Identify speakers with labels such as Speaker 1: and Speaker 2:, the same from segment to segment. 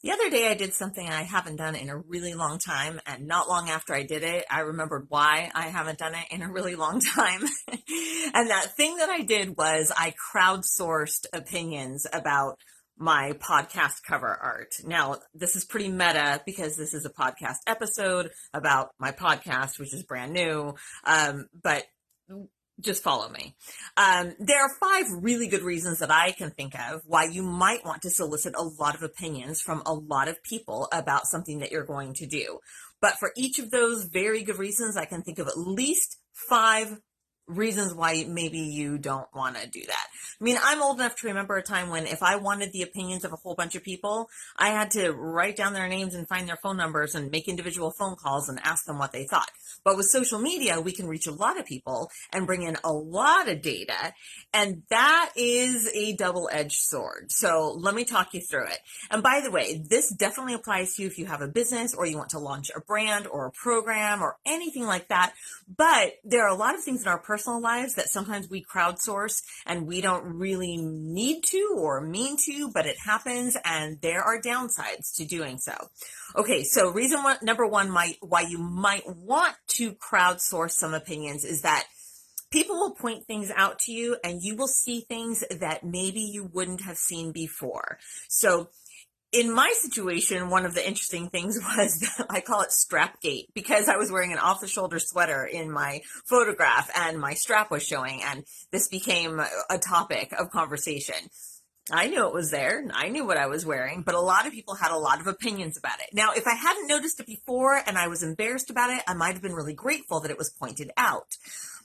Speaker 1: The other day I did something I haven't done in a really long time, and not long after I did it, I remembered why I haven't done it in a really long time. And that thing that I did was I crowdsourced opinions about my podcast cover art. Now, this is pretty meta because this is a podcast episode about my podcast, which is brand new. But just follow me. There are 5 really good reasons that I can think of why you might want to solicit a lot of opinions from a lot of people about something that you're going to do. But for each of those very good reasons, I can think of at least 5 reasons why maybe you don't want to do that. I mean, I'm old enough to remember a time when if I wanted the opinions of a whole bunch of people, I had to write down their names and find their phone numbers and make individual phone calls and ask them what they thought. But with social media, we can reach a lot of people and bring in a lot of data, and that is a double-edged sword. So let me talk you through it. And by the way, this definitely applies to you if you have a business or you want to launch a brand or a program or anything like that. But there are a lot of things in our personal lives that sometimes we crowdsource and we don't really need to or mean to, but it happens, and there are downsides to doing so. Okay, so number one why you might want to crowdsource some opinions is that people will point things out to you and you will see things that maybe you wouldn't have seen before. So in my situation, one of the interesting things was that I call it Strapgate, because I was wearing an off-the-shoulder sweater in my photograph and my strap was showing, and this became a topic of conversation. I knew it was there. I knew what I was wearing, but a lot of people had a lot of opinions about it. Now, if I hadn't noticed it before and I was embarrassed about it, I might have been really grateful that it was pointed out.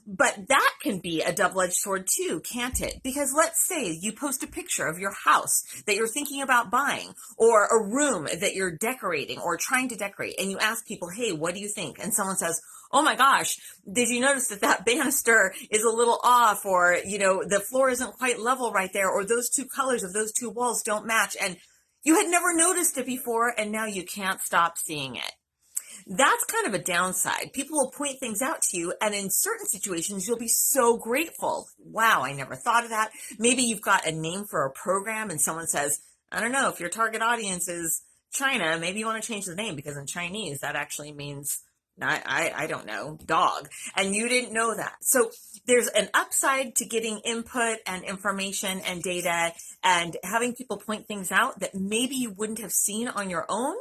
Speaker 1: But that can be a double-edged sword too, can't it? Because let's say you post a picture of your house that you're thinking about buying, or a room that you're decorating or trying to decorate, and you ask people, hey, what do you think? And someone says, oh my gosh, did you notice that banister is a little off, or, the floor isn't quite level right there, or those 2 colors of those 2 walls don't match, and you had never noticed it before, and now you can't stop seeing it. That's kind of a downside. People will point things out to you, and in certain situations, you'll be so grateful. Wow, I never thought of that. Maybe you've got a name for a program, and someone says, I don't know, if your target audience is China, maybe you want to change the name, because in Chinese, that actually means, I don't know, dog. And you didn't know that. So there's an upside to getting input and information and data and having people point things out that maybe you wouldn't have seen on your own,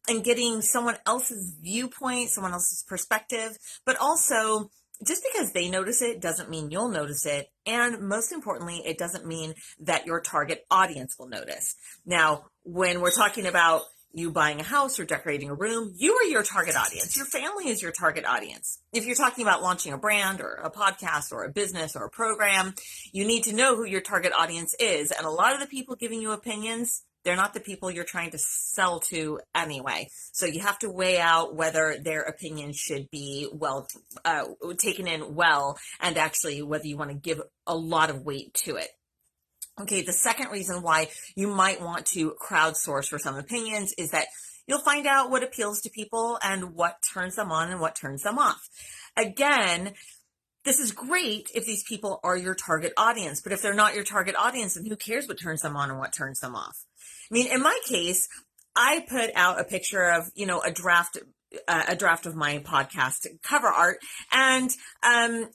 Speaker 1: and getting someone else's viewpoint, someone else's perspective. But also, just because they notice it doesn't mean you'll notice it. And most importantly, it doesn't mean that your target audience will notice. Now, when we're talking about you buying a house or decorating a room, you are your target audience. Your family is your target audience. If you're talking about launching a brand or a podcast or a business or a program, you need to know who your target audience is. And a lot of the people giving you opinions, they're not the people you're trying to sell to anyway. So you have to weigh out whether their opinion should be taken in well, and actually whether you want to give a lot of weight to it. Okay, the second reason why you might want to crowdsource for some opinions is that you'll find out what appeals to people and what turns them on and what turns them off. Again, this is great if these people are your target audience, but if they're not your target audience, then who cares what turns them on and what turns them off? I mean, in my case, I put out a picture of, a draft of my podcast cover art, and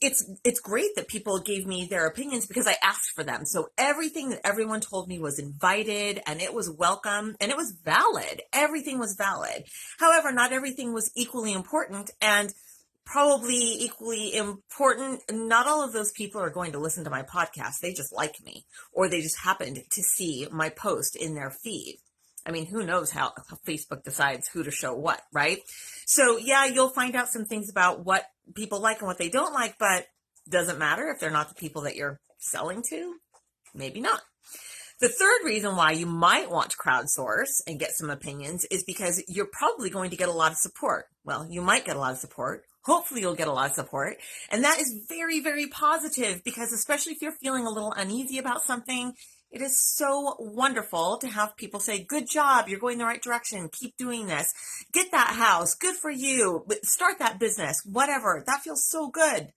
Speaker 1: it's great that people gave me their opinions because I asked for them. So everything that everyone told me was invited, and it was welcome, and it was valid. Everything was valid. However, not everything was equally important, and probably equally important, not all of those people are going to listen to my podcast. They just like me, or they just happened to see my post in their feed. I mean, who knows how Facebook decides who to show what, right? So yeah, you'll find out some things about what people like and what they don't like, but doesn't matter if they're not the people that you're selling to. Maybe not. The third reason why you might want to crowdsource and get some opinions is because you're probably going to get a lot of support. Well, you might get a lot of support. Hopefully you'll get a lot of support. And that is very, very positive, because especially if you're feeling a little uneasy about something, it is so wonderful to have people say, good job, you're going the right direction, keep doing this, get that house, good for you, start that business, whatever. That feels so good.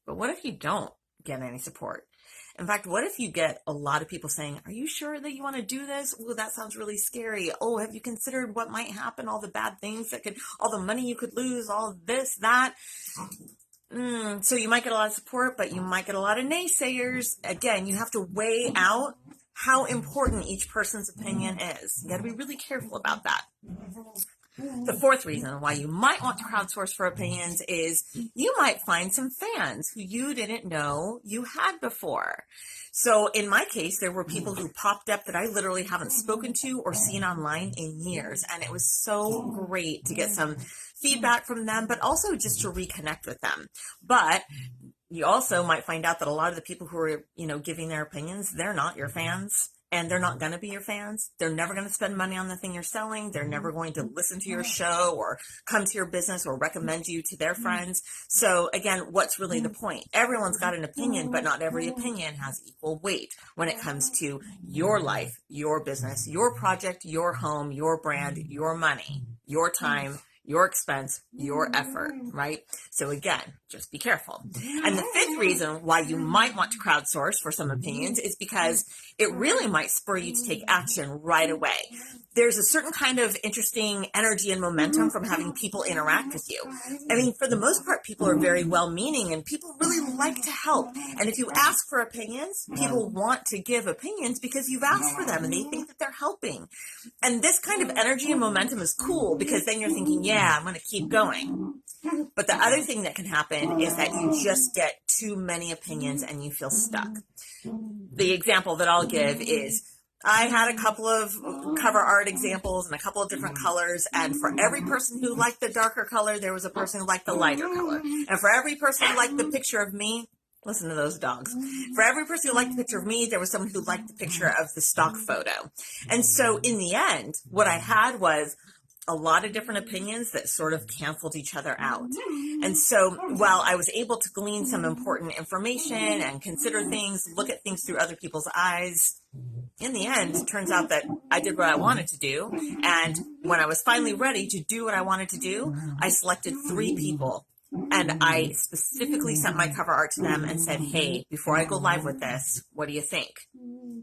Speaker 1: But what if you don't get any support? In fact, what if you get a lot of people saying, are you sure that you want to do this? Oh, that sounds really scary. Oh, have you considered what might happen? All the bad things all the money you could lose, all this, that. So you might get a lot of support, but you might get a lot of naysayers. Again, you have to weigh out how important each person's opinion is. You got to be really careful about that. The fourth reason why you might want to crowdsource for opinions is you might find some fans who you didn't know you had before. So in my case, there were people who popped up that I literally haven't spoken to or seen online in years. And it was so great to get some feedback from them, but also just to reconnect with them. But you also might find out that a lot of the people who are, giving their opinions, they're not your fans. And they're not going to be your fans. They're never going to spend money on the thing you're selling. They're never going to listen to your show or come to your business or recommend you to their friends. So again, what's really the point? Everyone's got an opinion, but not every opinion has equal weight when it comes to your life, your business, your project, your home, your brand, your money, your time, your expense, your effort, right? So again, just be careful. And the fifth reason why you might want to crowdsource for some opinions is because it really might spur you to take action right away. There's a certain kind of interesting energy and momentum from having people interact with you. I mean, for the most part, people are very well-meaning and people really like to help. And if you ask for opinions, people want to give opinions because you've asked for them and they think that they're helping. And this kind of energy and momentum is cool because then you're thinking, yeah, I'm going to keep going. But the other thing that can happen is that you just get too many opinions and you feel stuck. The example that I'll give is I had a couple of cover art examples and a couple of different colors, and for every person who liked the darker color, there was a person who liked the lighter color. And for every person who liked the picture of me, listen to those dogs. For every person who liked the picture of me, there was someone who liked the picture of the stock photo. And so in the end, what I had was a lot of different opinions that sort of canceled each other out. And so while I was able to glean some important information and consider things, look at things through other people's eyes, in the end, it turns out that I did what I wanted to do. And when I was finally ready to do what I wanted to do, I selected 3 people. And I specifically sent my cover art to them and said, hey, before I go live with this, what do you think?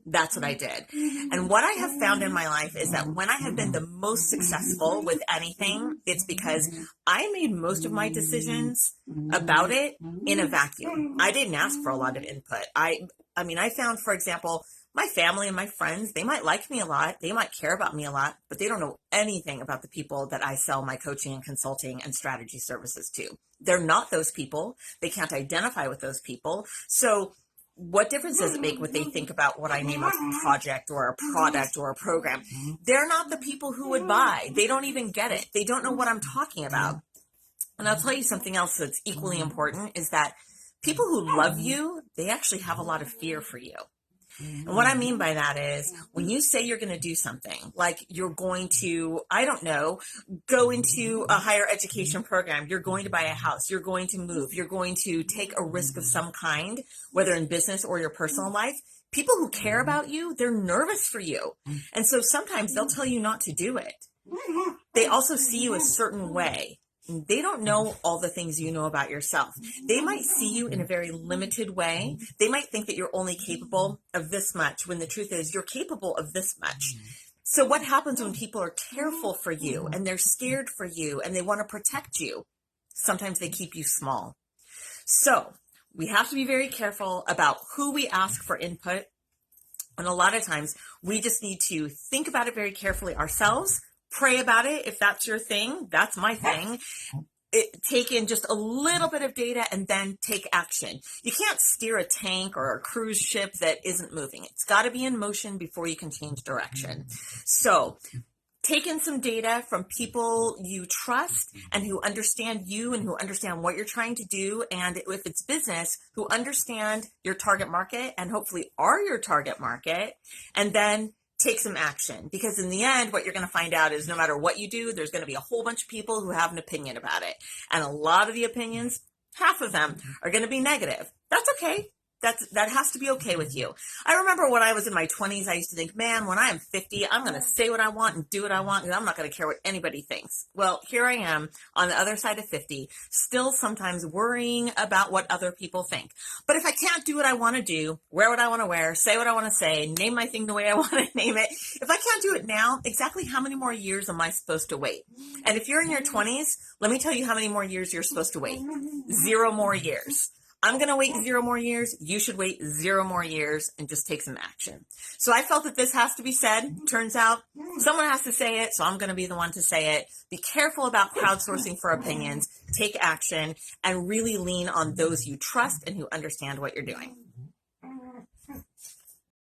Speaker 1: That's what I did. And what I have found in my life is that when I have been the most successful with anything, it's because I made most of my decisions about it in a vacuum. I didn't ask for a lot of input. I found, for example, my family and my friends, they might like me a lot. They might care about me a lot, but they don't know anything about the people that I sell my coaching and consulting and strategy services to. They're not those people. They can't identify with those people. So what difference does it make what they think about what I name a project or a product or a program? They're not the people who would buy. They don't even get it. They don't know what I'm talking about. And I'll tell you something else that's equally important is that people who love you, they actually have a lot of fear for you. And what I mean by that is when you say you're going to do something, like you're going to, I don't know, go into a higher education program, you're going to buy a house, you're going to move, you're going to take a risk of some kind, whether in business or your personal life, people who care about you, they're nervous for you. And so sometimes they'll tell you not to do it. They also see you a certain way. They don't know all the things you know about yourself. They might see you in a very limited way. They might think that you're only capable of this much when the truth is you're capable of this much. So what happens when people are careful for you and they're scared for you and they want to protect you? Sometimes they keep you small. So we have to be very careful about who we ask for input. And a lot of times we just need to think about it very carefully ourselves. Pray about it if that's your thing. That's my thing. Take in just a little bit of data and then take action. You can't steer a tank or a cruise ship that isn't moving. It's got to be in motion before you can change direction. So take in some data from people you trust and who understand you and who understand what you're trying to do. And if it's business, who understand your target market and hopefully are your target market. And then take some action, because in the end, what you're going to find out is no matter what you do, there's going to be a whole bunch of people who have an opinion about it. And a lot of the opinions, half of them are going to be negative. That's okay. That has to be okay with you. I remember when I was in my 20s, I used to think, man, when I am 50, I'm going to say what I want and do what I want, and I'm not going to care what anybody thinks. Well, here I am on the other side of 50, still sometimes worrying about what other people think. But if I can't do what I want to do, wear what I want to wear, say what I want to say, name my thing the way I want to name it, if I can't do it now, exactly how many more years am I supposed to wait? And if you're in your 20s, let me tell you how many more years you're supposed to wait. 0 more years. I'm going to wait 0 more years. You should wait 0 more years and just take some action. So I felt that this has to be said. Turns out someone has to say it, so I'm going to be the one to say it. Be careful about crowdsourcing for opinions. Take action and really lean on those you trust and who understand what you're doing.